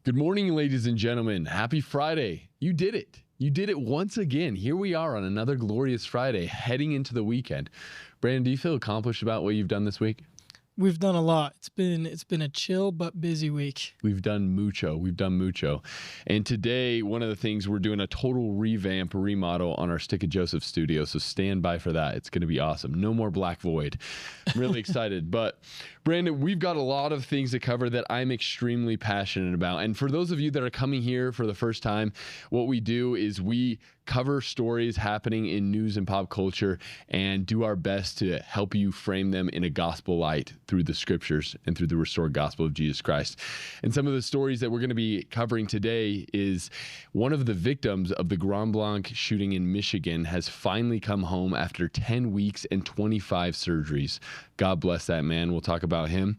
Good morning, ladies and gentlemen. Happy Friday. You did it. You did it once again. Here we are on another glorious Friday, heading into the weekend. Brandon, do you feel accomplished about what you've done this week? We've done a lot. It's been a chill but busy week. We've done mucho. And today, one of the things, we're doing a total remodel on our Stick of Joseph studio. So stand by for that. It's going to be awesome. No more Black Void. I'm really excited. But Brandon, we've got a lot of things to cover that I'm extremely passionate about. And for those of you that are coming here for the first time, what we do is we cover stories happening in news and pop culture and do our best to help you frame them in a gospel light through the scriptures and through the restored gospel of Jesus Christ. And some of the stories that we're going to be covering today is one of the victims of the Blanc shooting in Michigan has finally come home after 10 weeks and 25 surgeries. God bless that man. We'll talk about him.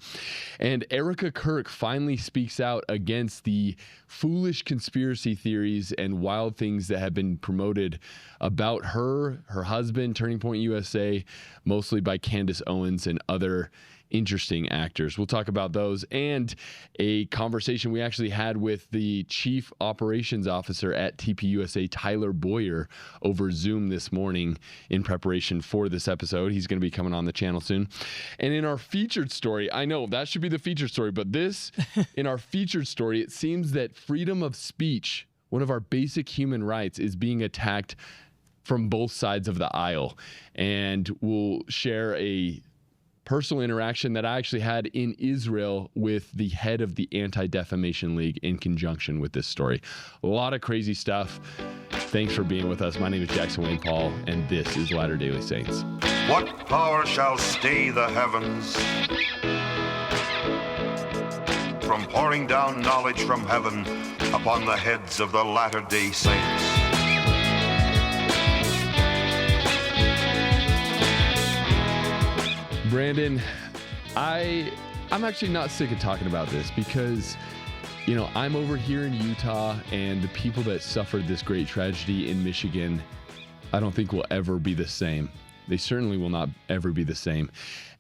And Erika Kirk finally speaks out against the foolish conspiracy theories and wild things that have been promoted about her husband, Turning Point USA, mostly by Candace Owens and other interesting actors. We'll talk about those and a conversation we actually had with the Chief Operations Officer at TPUSA, Tyler Boyer, over Zoom this morning in preparation for this episode. He's going to be coming on the channel soon. And in our featured story, I know that should be the featured story, but this, in our featured story, it seems that freedom of speech, one of our basic human rights, is being attacked from both sides of the aisle. And we'll share a personal interaction that I actually had in Israel with the head of the Anti-Defamation League in conjunction with this story. A lot of crazy stuff. Thanks for being with us. My name is Jackson Wayne Paul, and this is Latter Daily Saints. What power shall stay the heavens from pouring down knowledge from heaven upon the heads of the Latter-day Saints? Brandon, I'm actually not sick of talking about this because, I'm over here in Utah, and the people that suffered this great tragedy in Michigan, I don't think will ever be the same. They certainly will not ever be the same.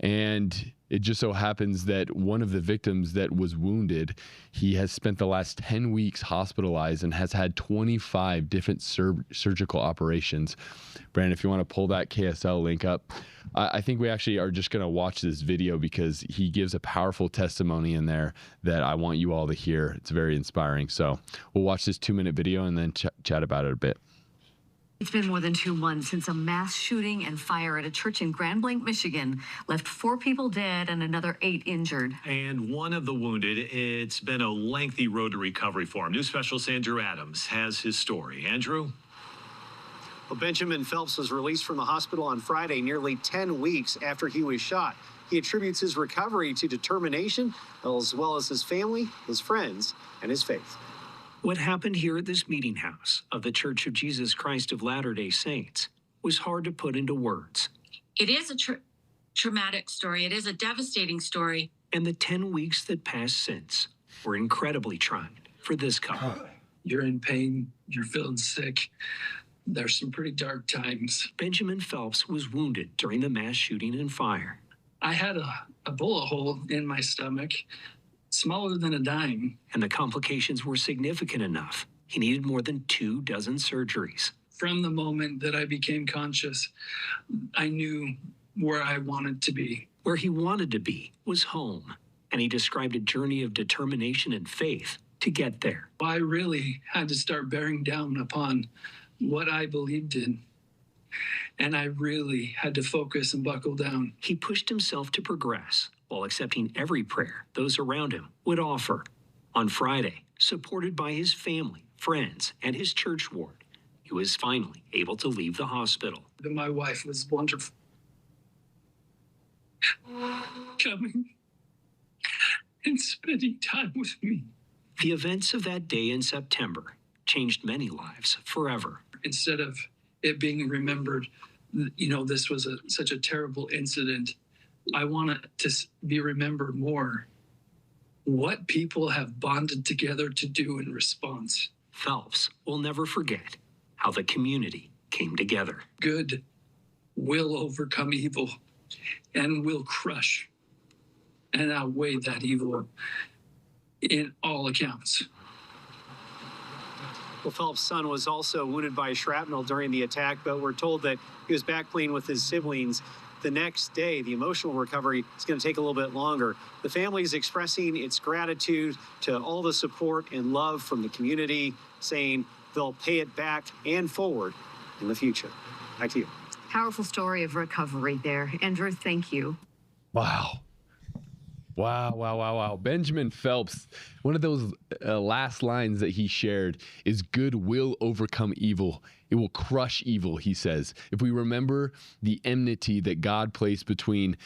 And it just so happens that one of the victims that was wounded, he has spent the last 10 weeks hospitalized and has had 25 different surgical operations. Brandon, if you want to pull that KSL link up, I think we actually are just going to watch this video because he gives a powerful testimony in there that I want you all to hear. It's very inspiring. So we'll watch this 2-minute video and then chat about it a bit. It's been more than 2 months since a mass shooting and fire at a church in Blanc, Michigan left 4 people dead and another 8 injured. And one of the wounded, it's been a lengthy road to recovery for him. News Specialist Andrew Adams has his story. Andrew? Well, Benjamin Phelps was released from the hospital on Friday, nearly 10 weeks after he was shot. He attributes his recovery to determination, as well as his family, his friends, and his faith. What happened here at this meeting house of the Church of Jesus Christ of Latter-day Saints was hard to put into words. It is a traumatic story. It is a devastating story. And the 10 weeks that passed since were incredibly trying for this couple. You're in pain. You're feeling sick. There's some pretty dark times. Benjamin Phelps was wounded during the mass shooting and fire. I had a bullet hole in my stomach, smaller than a dime. And the complications were significant enough. He needed more than 24 surgeries. From the moment that I became conscious, I knew where I wanted to be. Where he wanted to be was home. And he described a journey of determination and faith to get there. I really had to start bearing down upon what I believed in. And I really had to focus and buckle down. He pushed himself to progress while accepting every prayer those around him would offer. On Friday, supported by his family, friends, and his church ward, he was finally able to leave the hospital. My wife was wonderful. Coming and spending time with me. The events of that day in September changed many lives forever. Instead of it being remembered, this was such a terrible incident, I want it to be remembered more what people have bonded together to do in response. Phelps will never forget how the community came together. Good will overcome evil and will crush and outweigh that evil in all accounts. Well, Phelps' son was also wounded by shrapnel during the attack, but we're told that he was back playing with his siblings the next day. The emotional recovery is going to take a little bit longer. The family is expressing its gratitude to all the support and love from the community, saying they'll pay it back and forward in the future. Back to you. Powerful story of recovery there. Andrew, thank you. Wow. Wow. Benjamin Phelps, one of those last lines that he shared is good will overcome evil. It will crush evil, he says. If we remember the enmity that God placed between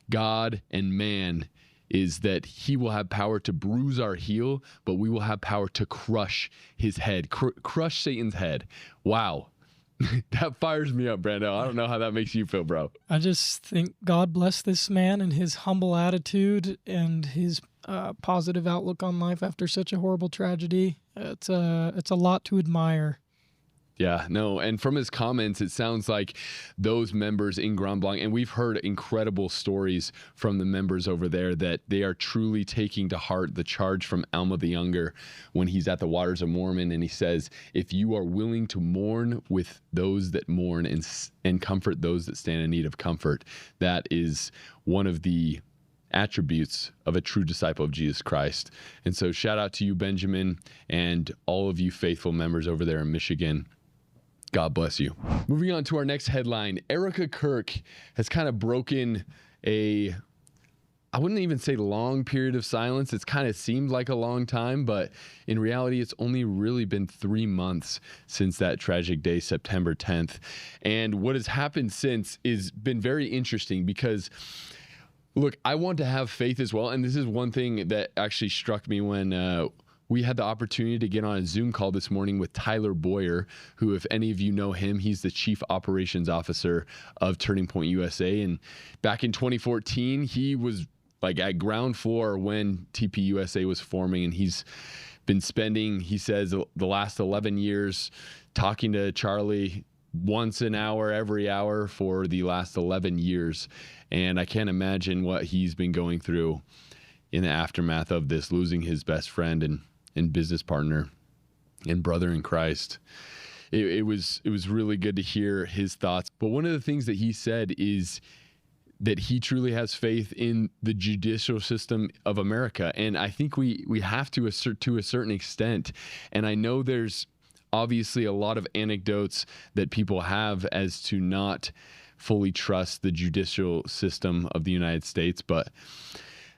God and man, is that he will have power to bruise our heel, but we will have power to crush his head, crush Satan's head. Wow. That fires me up, Brando. I don't know how that makes you feel, bro. I just think God bless this man and his humble attitude and his positive outlook on life after such a horrible tragedy. It's a lot to admire. Yeah, no, and from his comments, it sounds like those members in Grand Blanc, and we've heard incredible stories from the members over there, that they are truly taking to heart the charge from Alma the Younger when he's at the Waters of Mormon, and he says, if you are willing to mourn with those that mourn and comfort those that stand in need of comfort, that is one of the attributes of a true disciple of Jesus Christ. And so shout out to you, Benjamin, and all of you faithful members over there in Michigan. God bless you. Moving on to our next headline, Erika Kirk has kind of broken I wouldn't even say long period of silence. It's kind of seemed like a long time, but in reality, it's only really been 3 months since that tragic day, September 10th. And what has happened since is been very interesting because, look, I want to have faith as well. And this is one thing that actually struck me when we had the opportunity to get on a Zoom call this morning with Tyler Boyer, who, if any of you know him, he's the Chief Operations Officer of Turning Point USA. And back in 2014, he was like at ground floor when TP USA was forming. And he's been spending, he says, the last 11 years talking to Charlie once an hour, every hour for the last 11 years. And I can't imagine what he's been going through in the aftermath of this, losing his best friend and business partner and brother in Christ. It was really good to hear his thoughts. But one of the things that he said is that he truly has faith in the judicial system of America. And I think we have to a certain extent. And I know there's obviously a lot of anecdotes that people have as to not fully trust the judicial system of the United States, but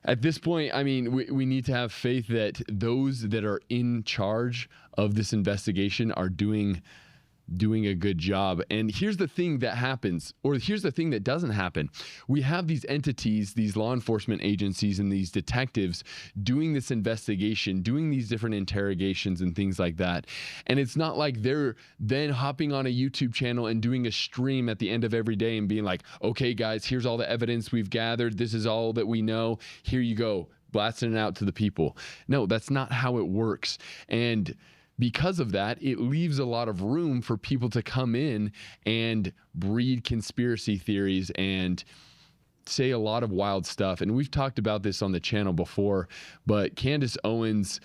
at this point, I mean, we need to have faith that those that are in charge of this investigation are doing a good job. And here's the thing that happens, or here's the thing that doesn't happen. We have these entities, these law enforcement agencies and these detectives doing this investigation, doing these different interrogations and things like that. And it's not like they're then hopping on a YouTube channel and doing a stream at the end of every day and being like, okay, guys, here's all the evidence we've gathered. This is all that we know. Here you go, blasting it out to the people. No, that's not how it works. And because of that, it leaves a lot of room for people to come in and breed conspiracy theories and say a lot of wild stuff. And we've talked about this on the channel before, but Candace Owens,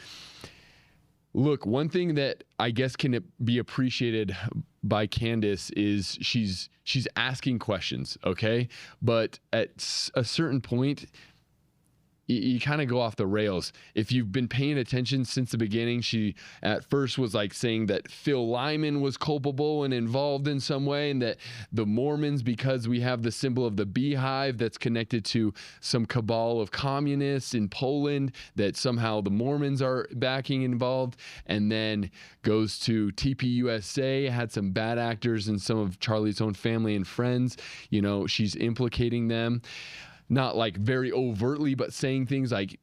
look, one thing that I guess can be appreciated by Candace is she's asking questions, okay? But at a certain point, you kind of go off the rails. If you've been paying attention since the beginning, she at first was like saying that Phil Lyman was culpable and involved in some way, and that the Mormons, because we have the symbol of the beehive that's connected to some cabal of communists in Poland, that somehow the Mormons are backing involved, and then goes to TPUSA, had some bad actors and some of Charlie's own family and friends. You know, she's implicating them. Not like very overtly, but saying things like,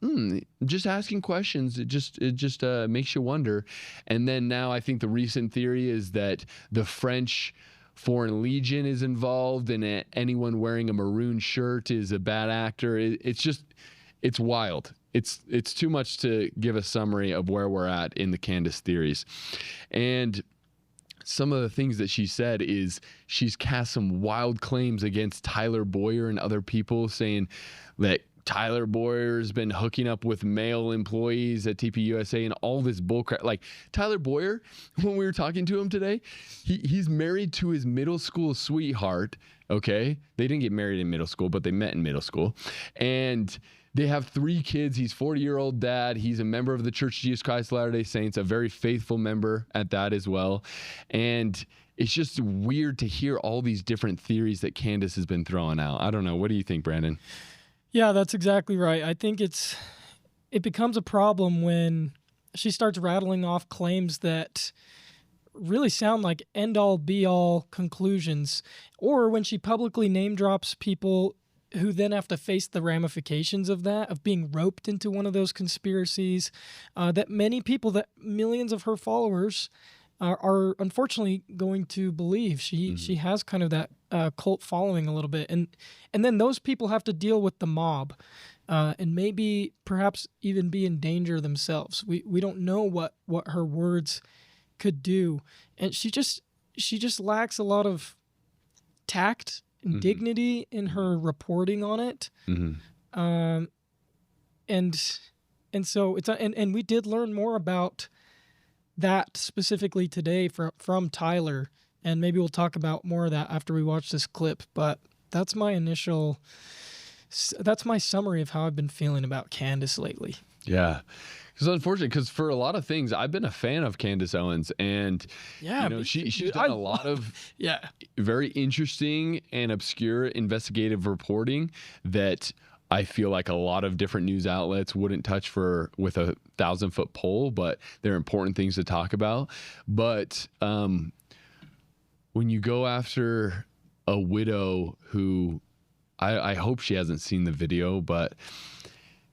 just asking questions. It just makes you wonder. And then now I think the recent theory is that the French Foreign Legion is involved, and anyone wearing a maroon shirt is a bad actor. It's wild. It's too much to give a summary of where we're at in the Candace theories. And some of the things that she said is she's cast some wild claims against Tyler Boyer and other people, saying that Tyler Boyer's been hooking up with male employees at TPUSA and all this bullcrap. Like Tyler Boyer, when we were talking to him today, he's married to his middle school sweetheart. Okay. They didn't get married in middle school, but they met in middle school. And they have 3 kids. He's 40-year-old dad. He's a member of the Church of Jesus Christ of Latter-day Saints, a very faithful member at that as well. And it's just weird to hear all these different theories that Candace has been throwing out. I don't know. What do you think, Brandon? Yeah, that's exactly right. I think it becomes a problem when she starts rattling off claims that really sound like end-all, be-all conclusions, or when she publicly name drops people who then have to face the ramifications of that, of being roped into one of those conspiracies, that many people, that millions of her followers are unfortunately going to believe. She has kind of that cult following a little bit. And then those people have to deal with the mob and maybe perhaps even be in danger themselves. We don't know what her words could do. And she just lacks a lot of tact and dignity in her reporting on it. And so it's and we did learn more about that specifically today from Tyler, and maybe we'll talk about more of that after we watch this clip. But that's my summary of how I've been feeling about Candace lately. Yeah. Because unfortunately, because for a lot of things, I've been a fan of Candace Owens, and she's done a lot of very interesting and obscure investigative reporting that I feel like a lot of different news outlets wouldn't touch with a 1,000-foot pole, but they're important things to talk about. But when you go after a widow who, I hope she hasn't seen the video, but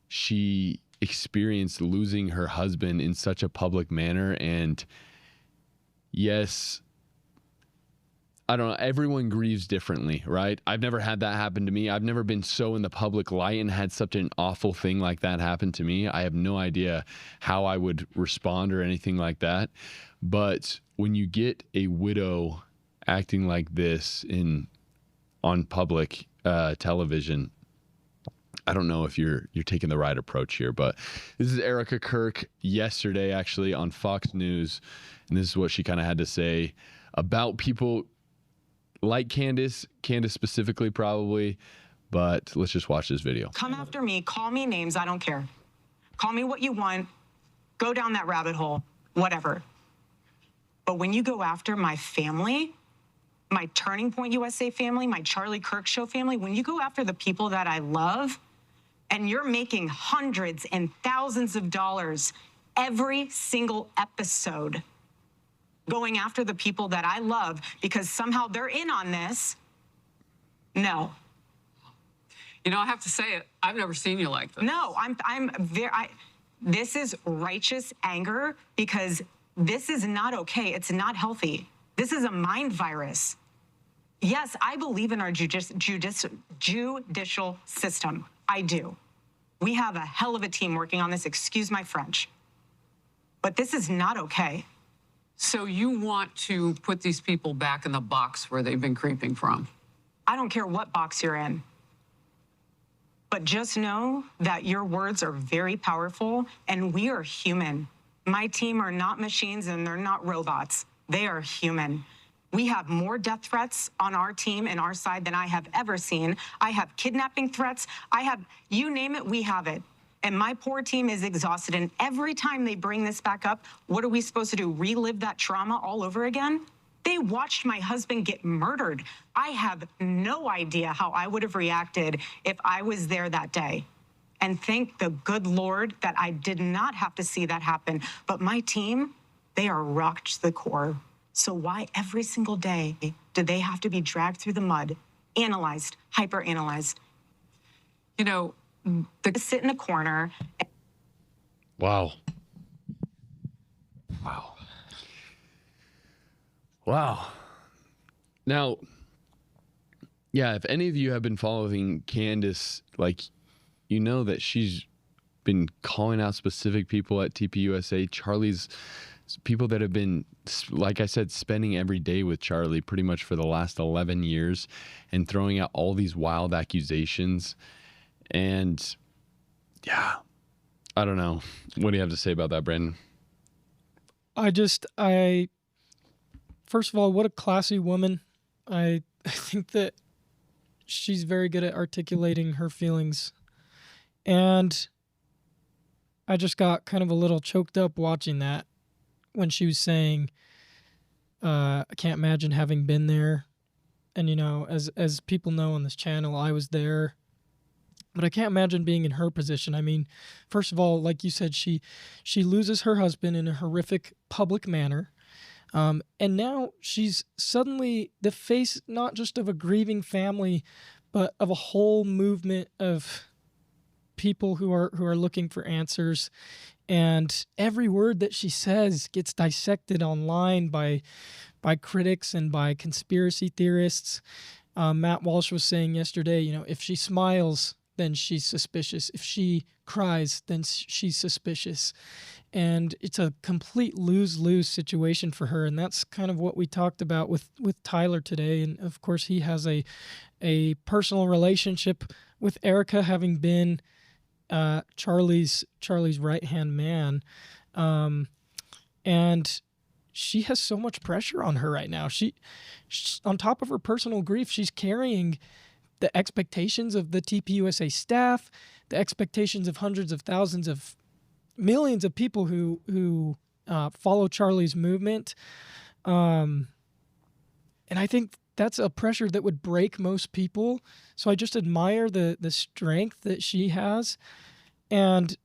she experienced losing her husband in such a public manner. And yes, I don't know, everyone grieves differently, right? I've never had that happen to me. I've never been so in the public light and had such an awful thing like that happen to me. I have no idea how I would respond or anything like that. But when you get a widow acting like this on public television, I don't know if you're taking the right approach here. But this is Erika Kirk yesterday, actually, on Fox News, and this is what she kind of had to say about people like Candace specifically, probably. But let's just watch this video. Come after me, call me names, I don't care. Call me what you want, go down that rabbit hole, whatever. But when you go after my family, my Turning Point USA family, my Charlie Kirk Show family, when you go after the people that I love, and you're making hundreds and thousands of dollars every single episode going after the people that I love because somehow they're in on this, no. You know, I have to say it, I've never seen you like this. No, this is righteous anger because this is not okay. It's not healthy. This is a mind virus. Yes, I believe in our judicial system. I do. We have a hell of a team working on this, excuse my French. But this is not okay. So you want to put these people back in the box where they've been creeping from? I don't care what box you're in. But just know that your words are very powerful, and we are human. My team are not machines, and they're not robots. They are human. We have more death threats on our team and our side than I have ever seen. I have kidnapping threats. You name it, we have it. And my poor team is exhausted. And every time they bring this back up, what are we supposed to do? Relive that trauma all over again? They watched my husband get murdered. I have no idea how I would have reacted if I was there that day. And thank the good Lord that I did not have to see that happen. But my team, they are rocked to the core. So why every single day do they have to be dragged through the mud, analyzed, hyper-analyzed? You know, they sit in a corner. Wow. Wow. Wow. Now, yeah, if any of you have been following Candace, like, you know that she's been calling out specific people at TPUSA. Charlie's people that have been, like I said, spending every day with Charlie pretty much for the last 11 years and throwing out all these wild accusations. And yeah, I don't know. What do you have to say about that, Brandon? First of all, what a classy woman. I think that she's very good at articulating her feelings. And I just got kind of a little choked up watching that when she was saying, I can't imagine having been there. And, as people know on this channel, I was there. But I can't imagine being in her position. I mean, first of all, like you said, she loses her husband in a horrific public manner. And now she's suddenly the face not just of a grieving family, but of a whole movement of people who are looking for answers. And every word that she says gets dissected online by critics and by conspiracy theorists. Matt Walsh was saying yesterday, if she smiles, then she's suspicious. If she cries, then she's suspicious. And it's a complete lose-lose situation for her. And that's kind of what we talked about with Tyler today. And of course, he has a personal relationship with Erika, having been Charlie's right-hand man. And she has so much pressure on her right now. She on top of her personal grief, she's carrying the expectations of the TPUSA staff, the expectations of hundreds of thousands of millions of people who follow Charlie's movement. And I think that's a pressure that would break most people. So I just admire the strength that she has. And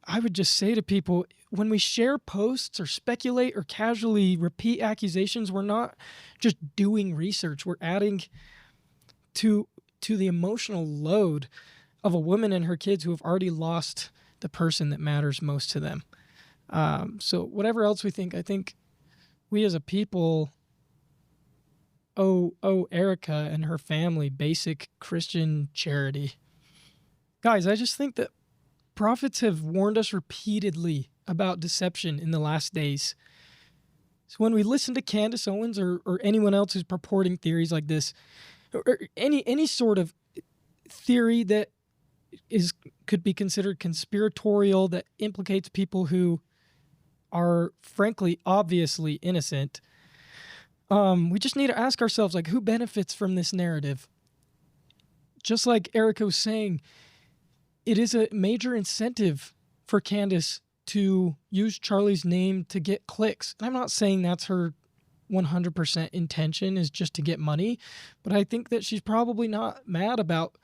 I would just say to people, when we share posts or speculate or casually repeat accusations, we're not just doing research. We're adding to the emotional load of a woman and her kids who have already lost the person that matters most to them. So whatever else we think, I think we as a people owe Erika and her family basic Christian charity. Guys, I just think that prophets have warned us repeatedly about deception in the last days. So when we listen to Candace Owens or anyone else who's purporting theories like this, or any sort of theory that could be considered conspiratorial, that implicates people who are frankly obviously innocent, we just need to ask ourselves, who benefits from this narrative? Just like Erika was saying, it is a major incentive for Candace to use Charlie's name to get clicks. And I'm not saying that's her 100% intention, is just to get money, but I think that she's probably not mad about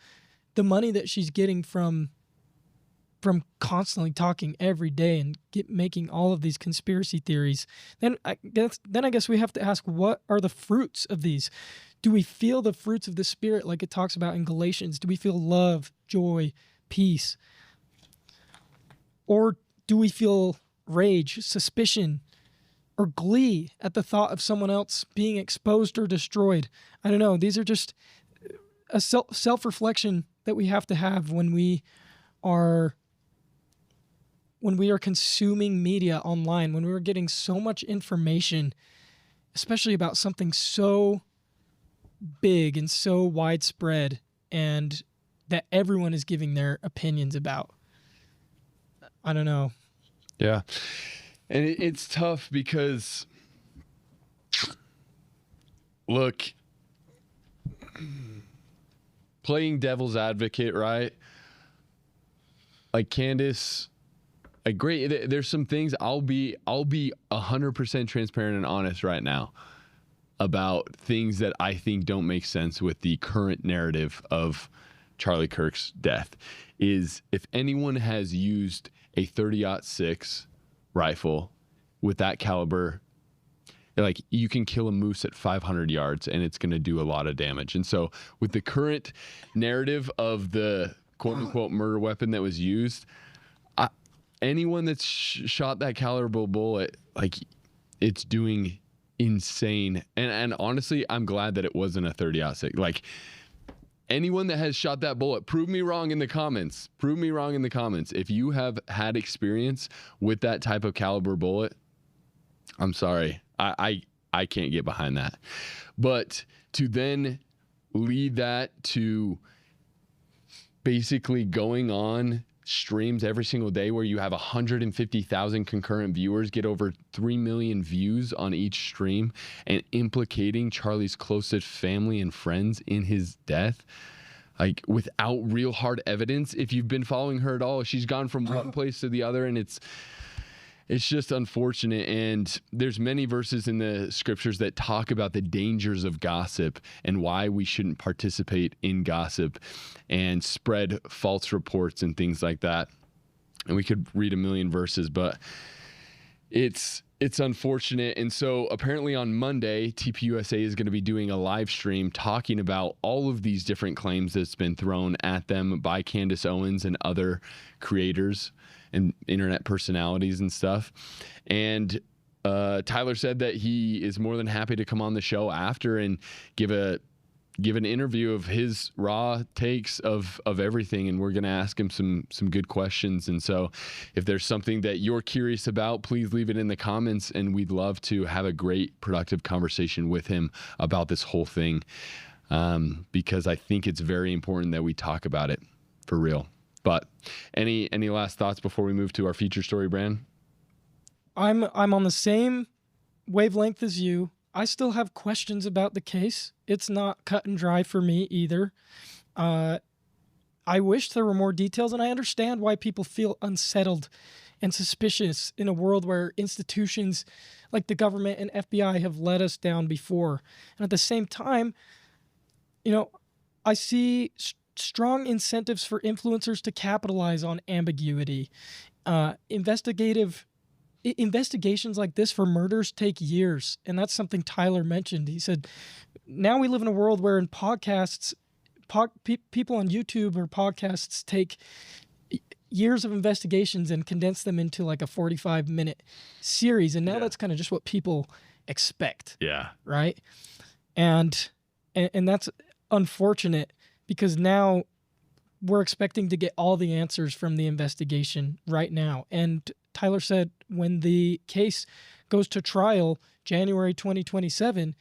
the money that she's getting from constantly talking every day and making all of these conspiracy theories. Then I guess we have to ask, what are the fruits of these? Do we feel the fruits of the Spirit like it talks about in Galatians? Do we feel love, joy, peace? Or do we feel rage, suspicion, or glee at the thought of someone else being exposed or destroyed? I don't know. These are just a self-reflection that we have to have when we are consuming media online, when we are getting so much information, especially about something so big and so widespread, and that everyone is giving their opinions about. I don't know. Yeah. And it's tough because, look, playing devil's advocate, right? Like Candace, great. There's some things I'll be 100% transparent and honest right now about things that I think don't make sense with the current narrative of Charlie Kirk's death. Is if anyone has used a 30-06 rifle with that caliber, you can kill a moose at 500 yards and it's going to do a lot of damage. And so with the current narrative of the quote unquote murder weapon that was used, anyone that's shot that caliber bullet, it's doing insane. And honestly, I'm glad that it wasn't a 30-06. Anyone that has shot that bullet, prove me wrong in the comments. Prove me wrong in the comments. If you have had experience with that type of caliber bullet, I'm sorry. I can't get behind that. But to then lead that to basically going on streams every single day where you have 150,000 concurrent viewers, get over 3 million views on each stream, and implicating Charlie's closest family and friends in his death, like without real hard evidence. If you've been following her at all, she's gone from one place to the other, and it's just unfortunate. And there's many verses in the scriptures that talk about the dangers of gossip and why we shouldn't participate in gossip and spread false reports and things like that. And we could read a million verses, but it's unfortunate. And so apparently on Monday, TPUSA is going to be doing a live stream talking about all of these different claims that's been thrown at them by Candace Owens and other creators and internet personalities and stuff. And Tyler said that he is more than happy to come on the show after and give an interview of his raw takes of everything, and we're going to ask him some good questions. And so if there's something that you're curious about, please leave it in the comments, and we'd love to have a great productive conversation with him about this whole thing, because I think it's very important that we talk about it for real. But any last thoughts before we move to our feature story, Bran? I'm on the same wavelength as you. I still have questions about the case. It's not cut and dry for me either. I wish there were more details, and I understand why people feel unsettled and suspicious in a world where institutions like the government and FBI have let us down before. And at the same time, I see strong incentives for influencers to capitalize on ambiguity. Investigations like this for murders take years, and that's something Tyler mentioned. He said, now we live in a world where in podcasts, people on YouTube or podcasts take years of investigations and condense them into like a 45-minute series, and now that's kind of just what people expect. Yeah. Right? And that's unfortunate, because now we're expecting to get all the answers from the investigation right now. And Tyler said when the case goes to trial, January 2027,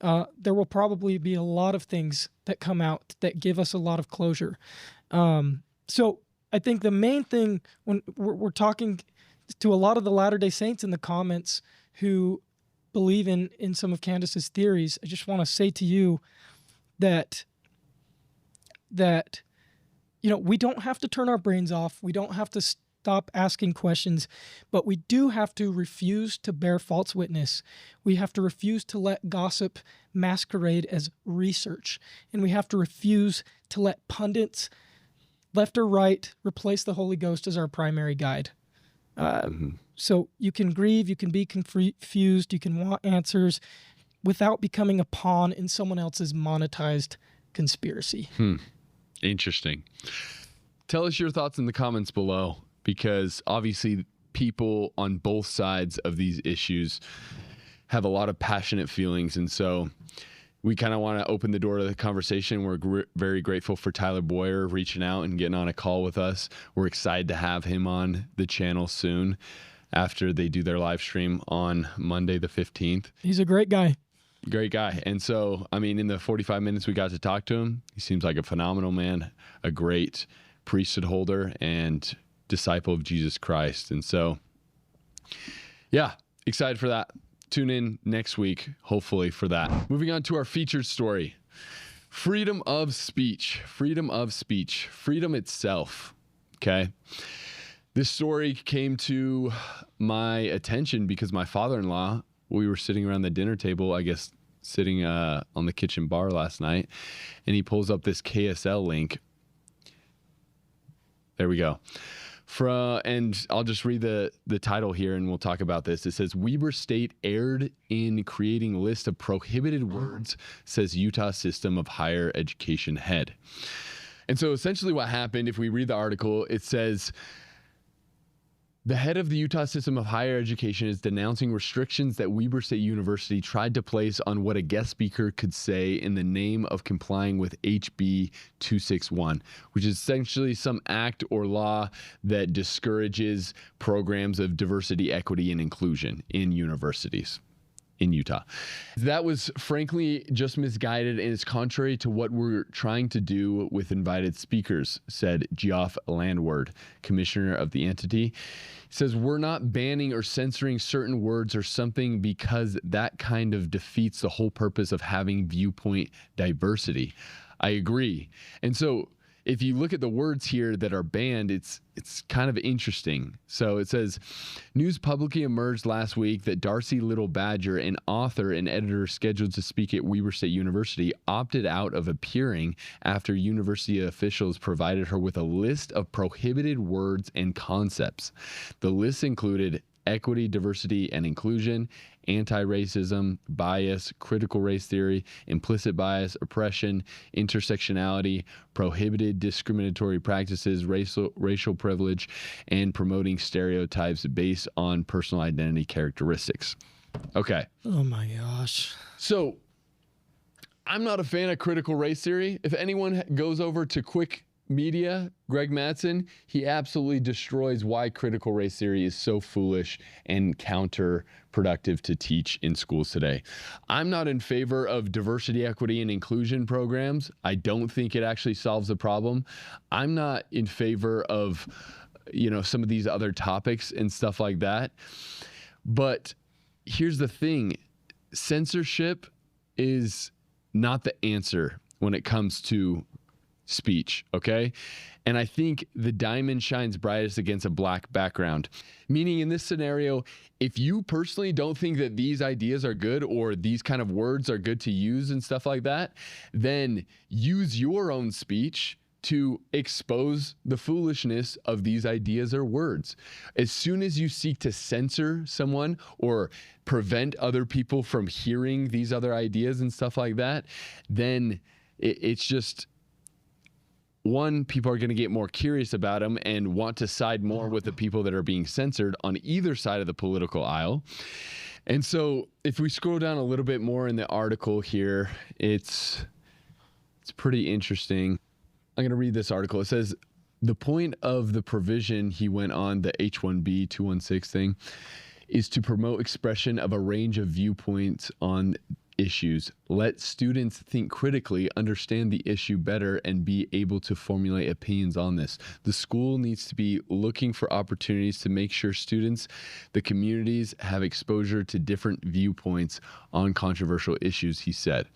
there will probably be a lot of things that come out that give us a lot of closure. So I think the main thing when we're talking to a lot of the Latter-day Saints in the comments who believe in some of Candace's theories, I just want to say to you that we don't have to turn our brains off. We don't have to stop asking questions, but we do have to refuse to bear false witness. We have to refuse to let gossip masquerade as research, and we have to refuse to let pundits, left or right, replace the Holy Ghost as our primary guide. So you can grieve, you can be confused, you can want answers without becoming a pawn in someone else's monetized conspiracy. Interesting. Tell us your thoughts in the comments below, because obviously people on both sides of these issues have a lot of passionate feelings. And so we kind of want to open the door to the conversation. We're very grateful for Tyler Boyer reaching out and getting on a call with us. We're excited to have him on the channel soon after they do their live stream on Monday the 15th. He's a great guy. Great guy. And so, I mean, in the 45 minutes we got to talk to him, he seems like a phenomenal man, a great priesthood holder and disciple of Jesus Christ. And so, yeah, excited for that. Tune in next week, hopefully, for that. Moving on to our featured story. Freedom of speech. Freedom of speech. Freedom itself. Okay. This story came to my attention because my father-in-law, we were sitting around the dinner table, I guess, sitting on the kitchen bar last night, and he pulls up this KSL link. There we go. And I'll just read the title here, and we'll talk about this. It says, Weber State erred in creating list of prohibited words, says Utah System of Higher Education head. And so essentially what happened, if we read the article, it says, the head of the Utah System of Higher Education is denouncing restrictions that Weber State University tried to place on what a guest speaker could say in the name of complying with HB 261, which is essentially some act or law that discourages programs of diversity, equity, and inclusion in universities. in Utah. That was frankly just misguided and is contrary to what we're trying to do with invited speakers, said Geoff Landward, commissioner of the entity. He says, we're not banning or censoring certain words or something because that kind of defeats the whole purpose of having viewpoint diversity. I agree. And so if you look at the words here that are banned, it's kind of interesting. So it says, news publicly emerged last week that Darcy Little Badger, an author and editor scheduled to speak at Weber State University, opted out of appearing after university officials provided her with a list of prohibited words and concepts. The list included equity, diversity, and inclusion, anti-racism, bias, critical race theory, implicit bias, oppression, intersectionality, prohibited discriminatory practices, racial privilege, and promoting stereotypes based on personal identity characteristics. Okay. Oh my gosh. So I'm not a fan of critical race theory. If anyone goes over to Quick Media, Greg Mattson, he absolutely destroys why critical race theory is so foolish and counterproductive to teach in schools today. I'm not in favor of diversity, equity, and inclusion programs. I don't think it actually solves the problem. I'm not in favor of, some of these other topics and stuff like that. But here's the thing. Censorship is not the answer when it comes to speech, okay? And I think the diamond shines brightest against a black background. Meaning in this scenario, if you personally don't think that these ideas are good or these kind of words are good to use and stuff like that, then use your own speech to expose the foolishness of these ideas or words. As soon as you seek to censor someone or prevent other people from hearing these other ideas and stuff like that, then it's just... one, people are going to get more curious about them and want to side more with the people that are being censored on either side of the political aisle. And so if we scroll down a little bit more in the article here, it's pretty interesting. I'm going to read this article. It says, the point of the provision he went on, the H-1B 216 thing, is to promote expression of a range of viewpoints on issues. Let students think critically, understand the issue better, and be able to formulate opinions on this. The school needs to be looking for opportunities to make sure students, the communities, have exposure to different viewpoints on controversial issues, he said.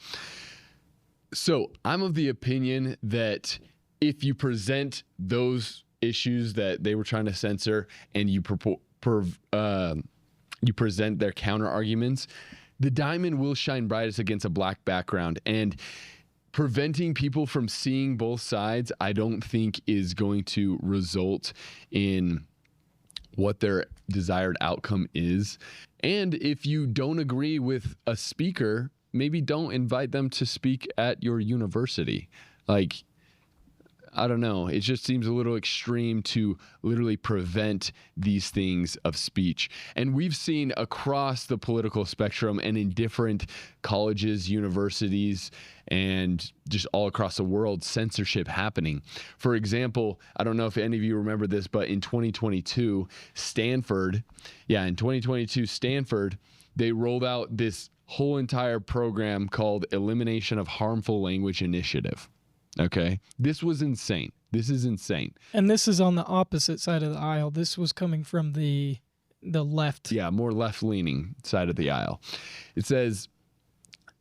So I'm of the opinion that if you present those issues that they were trying to censor and you present their counter arguments, the diamond will shine brightest against a black background. And preventing people from seeing both sides, I don't think is going to result in what their desired outcome is. And if you don't agree with a speaker, maybe don't invite them to speak at your university. Like, I don't know. It just seems a little extreme to literally prevent these things of speech. And we've seen across the political spectrum and in different colleges, universities, and just all across the world, censorship happening. For example, I don't know if any of you remember this, but in 2022, Stanford, they rolled out this whole entire program called Elimination of Harmful Language Initiative. Okay. This was insane. This is insane. And this is on the opposite side of the aisle. This was coming from the left. Yeah, more left-leaning side of the aisle. It says,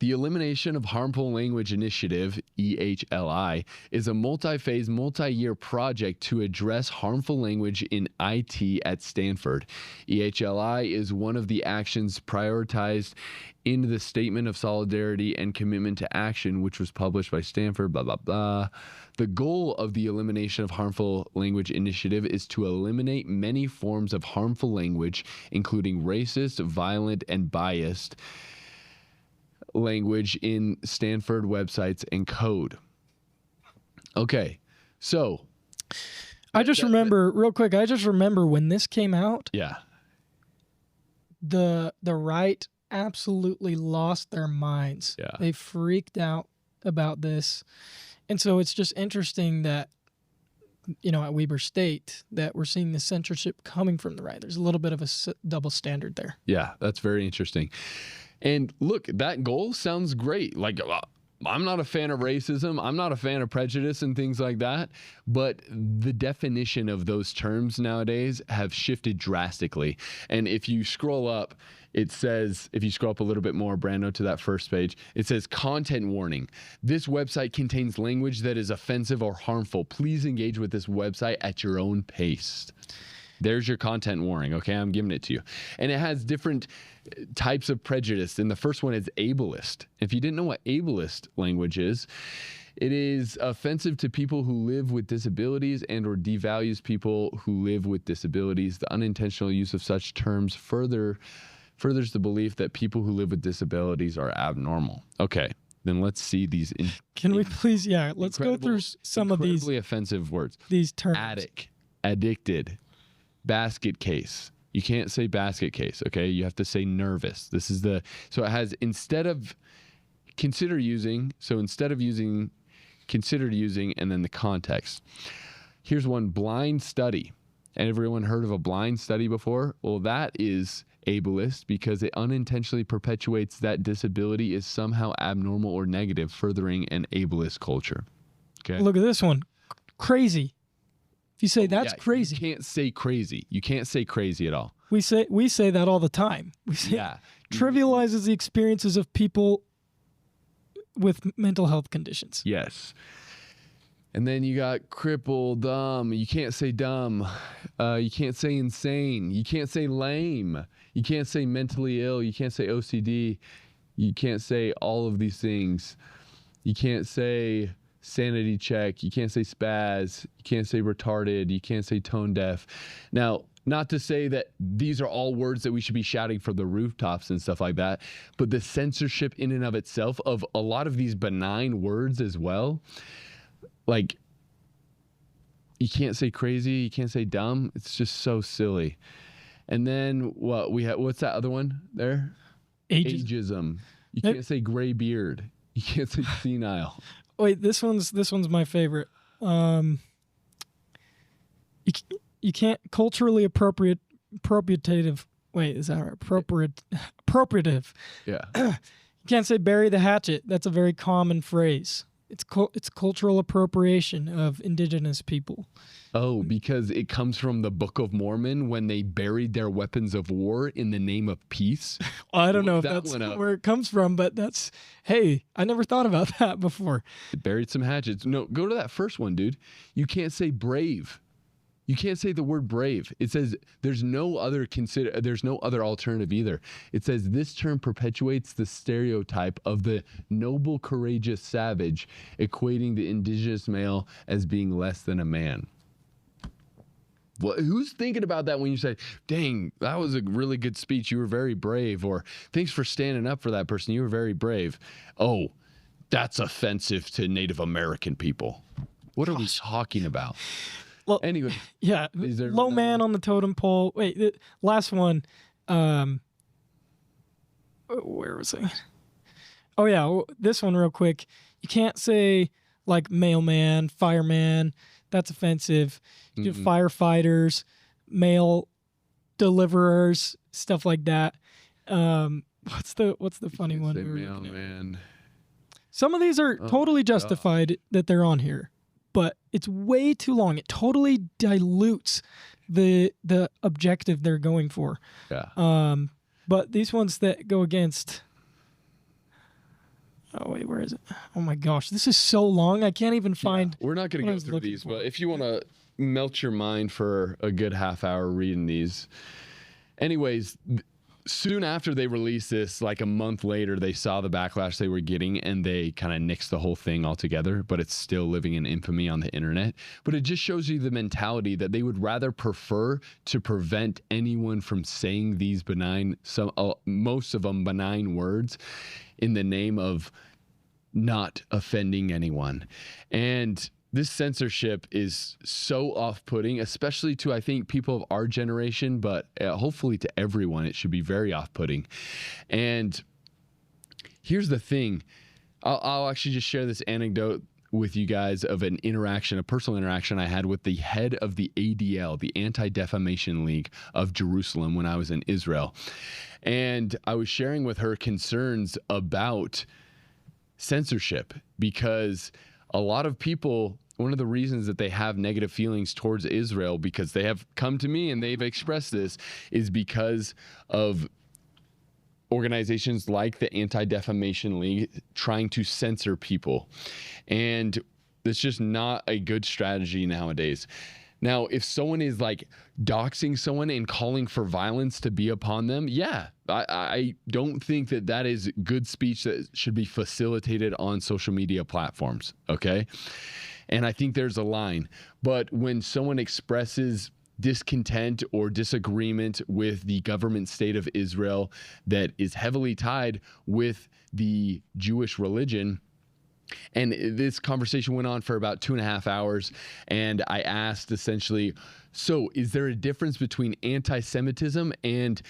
the Elimination of Harmful Language Initiative, EHLI, is a multi-phase, multi-year project to address harmful language in IT at Stanford. EHLI is one of the actions prioritized in the Statement of Solidarity and Commitment to Action, which was published by Stanford, blah, blah, blah. The goal of the Elimination of Harmful Language Initiative is to eliminate many forms of harmful language, including racist, violent, and biased language in Stanford websites and code. Okay, so I just remember when this came out. Yeah. The right absolutely lost their minds. Yeah. They freaked out about this. And so it's just interesting that, at Weber State, that we're seeing the censorship coming from the right. There's a little bit of a double standard there. Yeah, that's very interesting. And look, that goal sounds great. Like, I'm not a fan of racism. I'm not a fan of prejudice and things like that. But the definition of those terms nowadays have shifted drastically. And if you scroll up, it says, if you scroll up a little bit more, Brando, to that first page, it says content warning. This website contains language that is offensive or harmful. Please engage with this website at your own pace. There's your content warning. Okay, I'm giving it to you. And it has different types of prejudice. And the first one is ableist. If you didn't know what ableist language is, it is offensive to people who live with disabilities and or devalues people who live with disabilities. The unintentional use of such terms furthers the belief that people who live with disabilities are abnormal. Okay, then let's see these. Can we please, let's go through some of these. Incredibly offensive words. These terms. Addict, addicted, basket case. You can't say basket case, okay? You have to say nervous. So it has, instead of consider using, considered using, and then the context. Here's one, blind study. Everyone heard of a blind study before? Well, that is ableist because it unintentionally perpetuates that disability is somehow abnormal or negative, furthering an ableist culture. Okay. Look at this one. Crazy. If you say that's crazy. You can't say crazy. You can't say crazy at all. We say that all the time. We say trivializes the experiences of people with mental health conditions. Yes. And then you got crippled, dumb. You can't say dumb. You can't say insane. You can't say lame. You can't say mentally ill. You can't say OCD. You can't say all of these things. You can't say sanity check. You can't say spaz. You can't say retarded. You can't say tone deaf. Now, not to say that these are all words that we should be shouting from the rooftops and stuff like that, but the censorship in and of itself of a lot of these benign words as well, like, you can't say crazy, you can't say dumb. It's just so silly. And then what's that other one there? Ageism. You can't say gray beard. You can't say senile. Wait, this one's my favorite. You can't culturally appropriative. Wait, is that right? Appropriative. Yeah. You can't say bury the hatchet. That's a very common phrase. It's cultural appropriation of indigenous people. Oh, because it comes from the Book of Mormon when they buried their weapons of war in the name of peace. Well, I don't know if that's where it comes from, but hey, I never thought about that before. It buried some hatchets. No, go to that first one, dude. You can't say brave. You can't say the word brave. It says there's no other alternative either. It says this term perpetuates the stereotype of the noble, courageous savage, equating the indigenous male as being less than a man. Well, who's thinking about that when you say, dang, that was a really good speech. You were very brave. Or thanks for standing up for that person. You were very brave. Oh, that's offensive to Native American people. What are we talking about? Well, anyway, yeah, low man on the totem pole. Wait, the last one. Where was I? Oh yeah, this one real quick. You can't say like mailman, fireman. That's offensive. You do firefighters, mail deliverers, stuff like that. What's the funny one? Mailman. Some of these are totally justified that they're on here, but it's way too long. It totally dilutes the objective they're going for. Yeah. But these ones that go against. Oh wait, where is it? Oh my gosh, this is so long. I can't even find. We're not going to go through these, but if you want to melt your mind for a good half hour reading these. Anyways, soon after they released this, like a month later, they saw the backlash they were getting and they kind of nixed the whole thing altogether, but it's still living in infamy on the internet. But it just shows you the mentality that they would rather prefer to prevent anyone from saying these benign, most of them benign words in the name of not offending anyone. And this censorship is so off-putting, especially to, I think, people of our generation, but hopefully to everyone, it should be very off-putting. And here's the thing. I'll actually just share this anecdote with you guys of an interaction, a personal interaction I had with the head of the ADL, the Anti-Defamation League of Jerusalem, when I was in Israel. And I was sharing with her concerns about censorship, because a lot of people, one of the reasons that they have negative feelings towards Israel, because they have come to me and they've expressed this, is because of organizations like the Anti-Defamation League trying to censor people. And it's just not a good strategy nowadays. Now, if someone is like doxing someone and calling for violence to be upon them, yeah, I don't think that that is good speech that should be facilitated on social media platforms, okay? And I think there's a line. But when someone expresses discontent or disagreement with the government state of Israel that is heavily tied with the Jewish religion, and this conversation went on for about 2.5 hours, and I asked essentially, so is there a difference between anti-Semitism and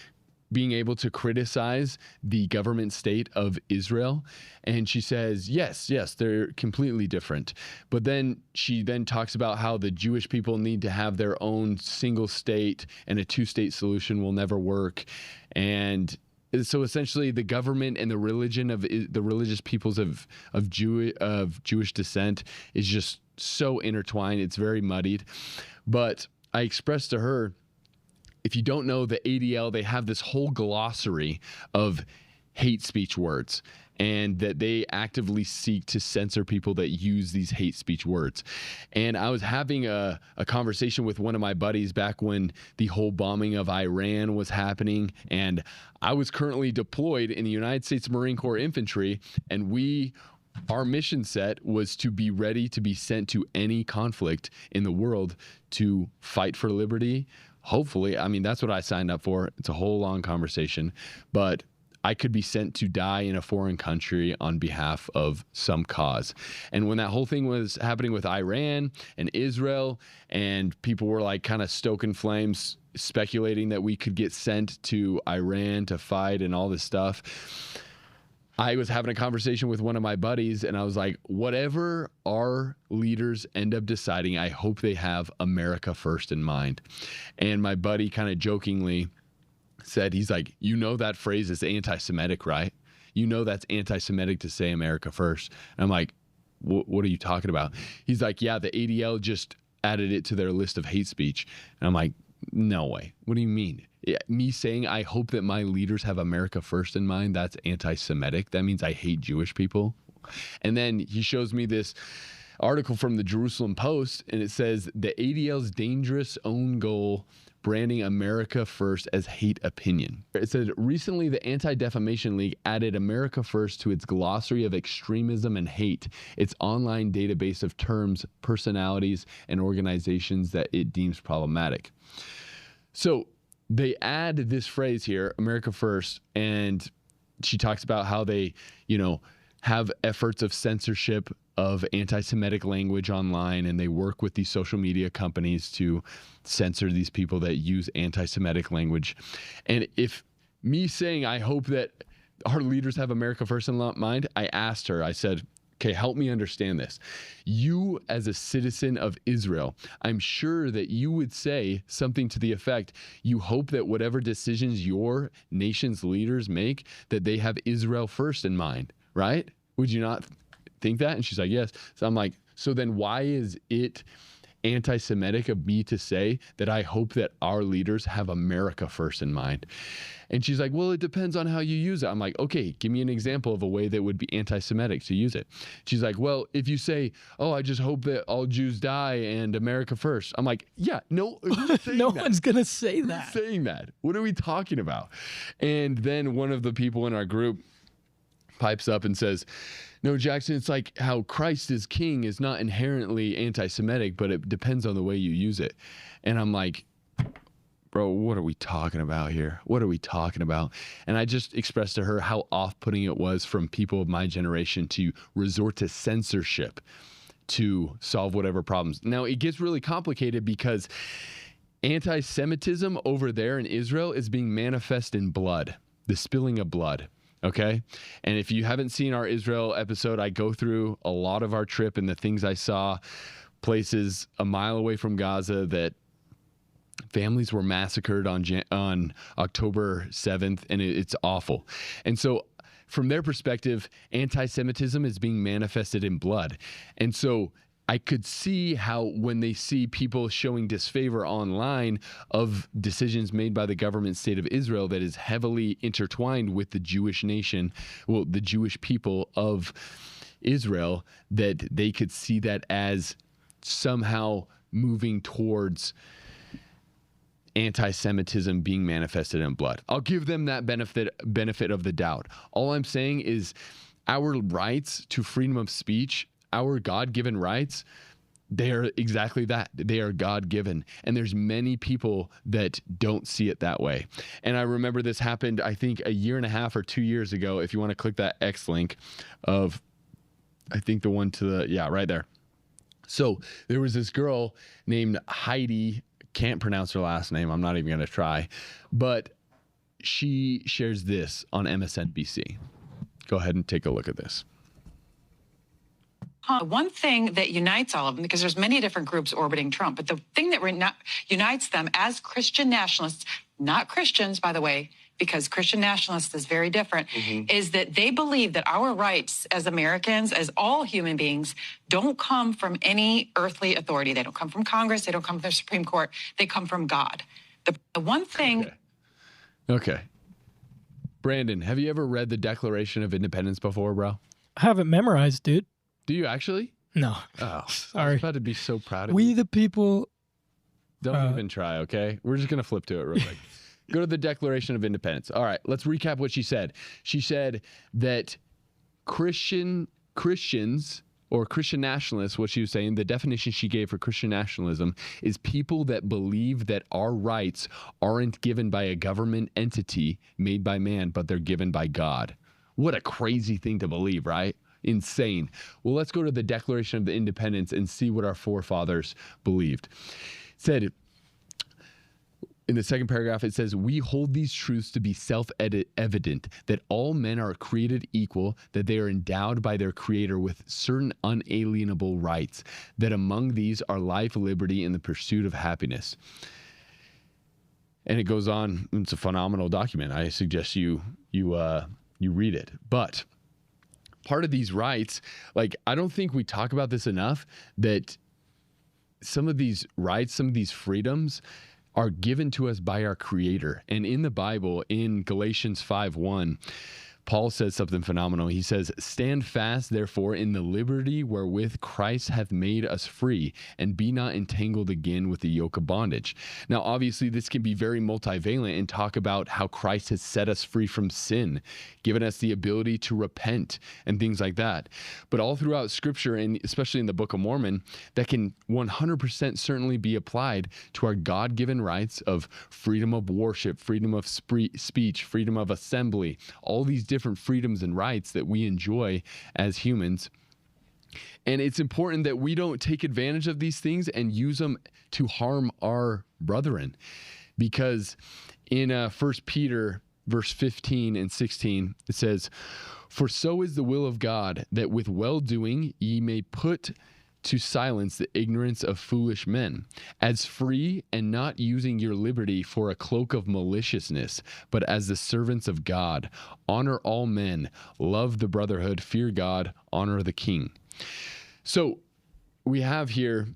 being able to criticize the government state of Israel? And she says, yes, they're completely different. But then she then talks about how the Jewish people need to have their own single state, and a two-state solution will never work. And so essentially the government and the religion of the religious peoples of Jewish descent is just so intertwined. It's very muddied. But I expressed to her, if you don't know, the ADL, they have this whole glossary of hate speech words, and that they actively seek to censor people that use these hate speech words. And I was having a conversation with one of my buddies back when the whole bombing of Iran was happening, and I was currently deployed in the United States Marine Corps Infantry, and our mission set was to be ready to be sent to any conflict in the world to fight for liberty. Hopefully, I mean, that's what I signed up for. It's a whole long conversation, but I could be sent to die in a foreign country on behalf of some cause. And when that whole thing was happening with Iran and Israel, and people were like kind of stoking flames, speculating that we could get sent to Iran to fight and all this stuff, I was having a conversation with one of my buddies, and I was like, whatever our leaders end up deciding, I hope they have America first in mind. And my buddy kind of jokingly said, he's like, you know that phrase is anti-Semitic, right? You know that's anti-Semitic to say America first. And I'm like, what are you talking about? He's like, yeah, the ADL just added it to their list of hate speech. And I'm like, no way. What do you mean? Me saying I hope that my leaders have America first in mind, that's anti-Semitic. That means I hate Jewish people. And then he shows me this article from the Jerusalem Post, and it says the ADL's dangerous own goal, branding America first as hate opinion. It said, recently the Anti-Defamation League added America first to its glossary of extremism and hate, its online database of terms, personalities, and organizations that it deems problematic. So they add this phrase here, America first, and she talks about how they, have efforts of censorship of anti-Semitic language online, and they work with these social media companies to censor these people that use anti-Semitic language. And if me saying I hope that our leaders have America first in mind, I asked her, I said, okay, help me understand this. You, as a citizen of Israel, I'm sure that you would say something to the effect, you hope that whatever decisions your nation's leaders make, that they have Israel first in mind, right? Would you not think that? And she's like, yes. So I'm like, so then why is it anti-Semitic of me to say that I hope that our leaders have America first in mind? And she's like, well, it depends on how you use it. I'm like, okay, give me an example of a way that would be anti-Semitic to use it. She's like, well, if you say, oh, I just hope that all Jews die and America first. I'm like, yeah, no, no one's going to say that. Who's saying that? What are we talking about? And then one of the people in our group pipes up and says, no, Jackson, it's like how Christ is king is not inherently anti-Semitic, but it depends on the way you use it. And I'm like, bro, what are we talking about here? What are we talking about? And I just expressed to her how off-putting it was from people of my generation to resort to censorship to solve whatever problems. Now, it gets really complicated because anti-Semitism over there in Israel is being manifest in blood, the spilling of blood. Okay. And if you haven't seen our Israel episode, I go through a lot of our trip and the things I saw, places a mile away from Gaza that families were massacred on October 7th, and it's awful. And so from their perspective, anti-Semitism is being manifested in blood. And so I could see how when they see people showing disfavor online of decisions made by the government state of Israel that is heavily intertwined with the Jewish nation, well, the Jewish people of Israel, that they could see that as somehow moving towards anti-Semitism being manifested in blood. I'll give them that benefit of the doubt. All I'm saying is our rights to freedom of speech, our God-given rights, they are exactly that. They are God-given. And there's many people that don't see it that way. And I remember this happened, I think, a year and a half or 2 years ago. If you want to click that X link of, I think the one to the, yeah, right there. So there was this girl named Heidi, can't pronounce her last name. I'm not even going to try. But she shares this on MSNBC. Go ahead and take a look at this. One thing that unites all of them, because there's many different groups orbiting Trump, but the thing that unites them as Christian nationalists, not Christians, by the way, because Christian nationalists is very different, is that they believe that our rights as Americans, as all human beings, don't come from any earthly authority. They don't come from Congress. They don't come from the Supreme Court. They come from God. The one thing... Okay. Brandon, have you ever read the Declaration of Independence before, bro? I haven't memorized, dude. Do you actually? No. Oh, sorry. I was about to be so proud of you. We the people. Don't even try, okay? We're just going to flip to it real quick. Go to the Declaration of Independence. All right, let's recap what she said. She said that Christians or Christian nationalists, what she was saying, the definition she gave for Christian nationalism is people that believe that our rights aren't given by a government entity made by man, but they're given by God. What a crazy thing to believe, right? Insane. Well, let's go to the Declaration of Independence and see what our forefathers believed. It said, in the second paragraph, it says, we hold these truths to be self-evident, that all men are created equal, that they are endowed by their Creator with certain unalienable rights, that among these are life, liberty, and the pursuit of happiness. And it goes on. It's a phenomenal document. I suggest you read it. But part of these rights, like, I don't think we talk about this enough, that some of these rights, some of these freedoms are given to us by our Creator. And in the Bible, in Galatians 5:1, Paul says something phenomenal. He says, stand fast, therefore, in the liberty wherewith Christ hath made us free, and be not entangled again with the yoke of bondage. Now, obviously, this can be very multivalent and talk about how Christ has set us free from sin, given us the ability to repent and things like that. But all throughout Scripture, and especially in the Book of Mormon, that can 100% certainly be applied to our God-given rights of freedom of worship, freedom of speech, freedom of assembly, all these different freedoms and rights that we enjoy as humans. And it's important that we don't take advantage of these things and use them to harm our brethren. Because in 1 Peter verse 15 and 16, it says, for so is the will of God, that with well-doing ye may put to silence the ignorance of foolish men, as free and not using your liberty for a cloak of maliciousness, but as the servants of God. Honor all men, love the brotherhood, fear God, honor the king. So we have here,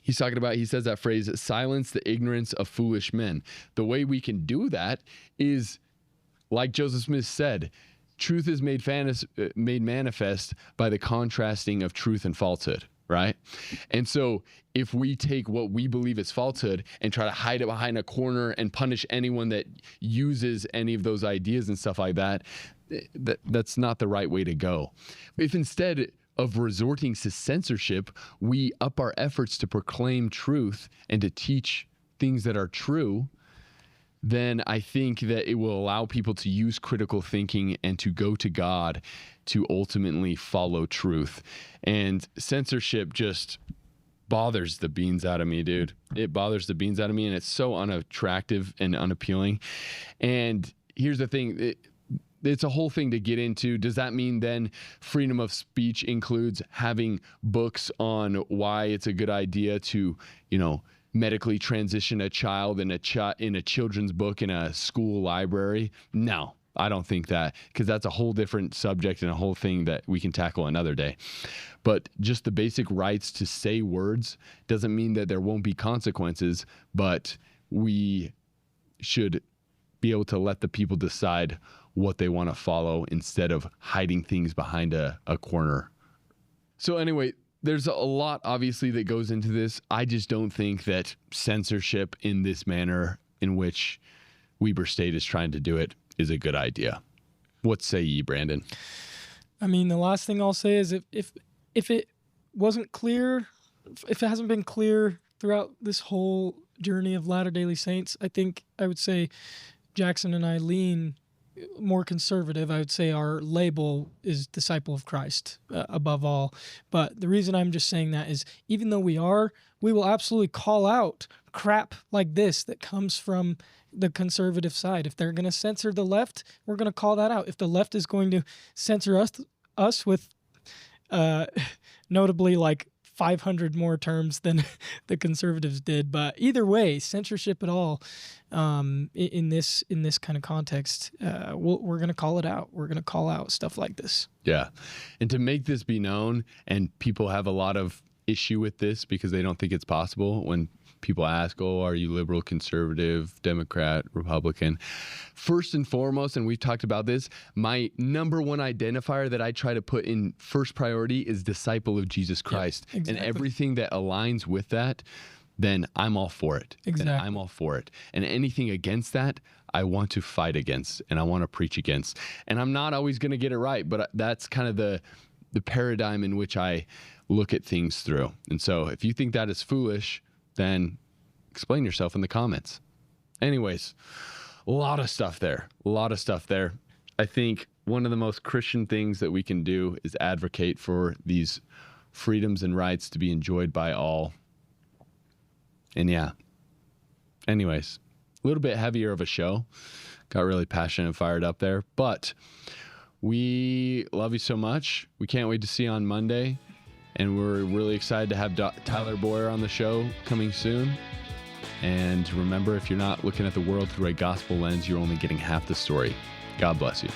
he's talking about, he says that phrase, silence the ignorance of foolish men. The way we can do that is, like Joseph Smith said, truth is made manifest by the contrasting of truth and falsehood, right? And so if we take what we believe is falsehood and try to hide it behind a corner and punish anyone that uses any of those ideas and stuff like that, that's not the right way to go. If instead of resorting to censorship, we up our efforts to proclaim truth and to teach things that are true, then I think that it will allow people to use critical thinking and to go to God to ultimately follow truth. And censorship just bothers the beans out of me, dude. It bothers the beans out of me, and it's so unattractive and unappealing. And here's the thing. it's a whole thing to get into. Does that mean then freedom of speech includes having books on why it's a good idea to, medically transition a child in a children's book in a school library? No, I don't think that, because that's a whole different subject and a whole thing that we can tackle another day. But just the basic rights to say words doesn't mean that there won't be consequences, but we should be able to let the people decide what they want to follow instead of hiding things behind a corner. So anyway, there's a lot, obviously, that goes into this. I just don't think that censorship in this manner in which Weber State is trying to do it is a good idea. What say ye, Brandon? I mean, the last thing I'll say is if it wasn't clear, if it hasn't been clear throughout this whole journey of Latter-day Saints, I think I would say Jackson and I lean more conservative. I would say our label is disciple of Christ above all. But the reason I'm just saying that is even though we will absolutely call out crap like this that comes from the conservative side. If they're going to censor the left, we're going to call that out. If the left is going to censor us with notably like 500 more terms than the conservatives did. But either way, censorship at all in this kind of context, we're going to call it out. We're going to call out stuff like this. Yeah. And to make this be known, and people have a lot of issue with this because they don't think it's possible when people ask, are you liberal, conservative, Democrat, Republican? First and foremost, and we've talked about this, my number one identifier that I try to put in first priority is disciple of Jesus Christ. Yep, exactly. And everything that aligns with that, then I'm all for it. Exactly. Then I'm all for it. And anything against that, I want to fight against and I want to preach against. And I'm not always going to get it right, but that's kind of the paradigm in which I look at things through. And so if you think that is foolish, then explain yourself in the comments. Anyways, a lot of stuff there. I think one of the most Christian things that we can do is advocate for these freedoms and rights to be enjoyed by all. And yeah. Anyways, a little bit heavier of a show. Got really passionate and fired up there. But we love you so much. We can't wait to see you on Monday. And we're really excited to have Tyler Boyer on the show coming soon. And remember, if you're not looking at the world through a gospel lens, you're only getting half the story. God bless you.